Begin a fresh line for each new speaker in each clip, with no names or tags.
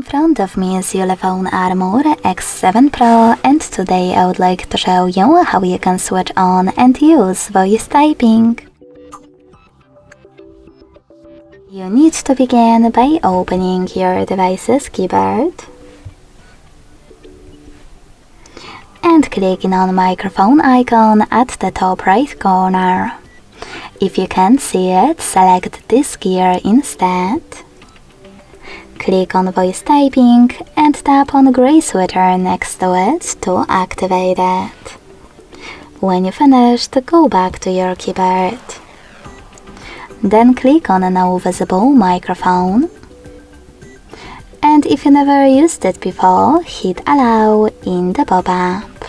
front of me is ULEFONE Armor X7 Pro, and today I would like to show you how you can switch on and use voice typing. You need to begin by opening your device's keyboard and clicking on the microphone icon at the top right corner. If you can't see it, select this gear instead. Click on voice typing and tap on the gray switcher next to it to activate it. When you finished, go back to your keyboard. Then click on a now visible microphone. And if you never used it before, hit allow in the pop-up.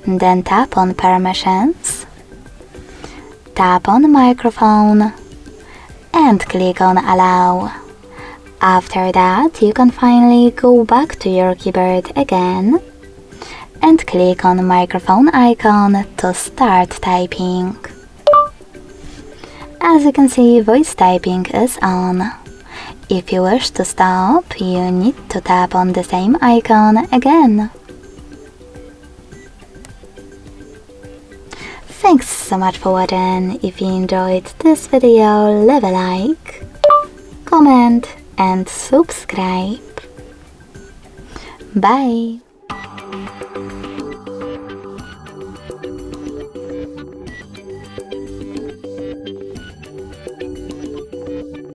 Then tap on permissions. Tap on the microphone and click on allow. After that, you can finally go back to your keyboard again and click on the microphone icon to start typing. As you can see, voice typing is on. If you wish to stop, you need to tap on the same icon again. Thanks so much for watching. If you enjoyed this video, leave a like, comment and subscribe. Bye!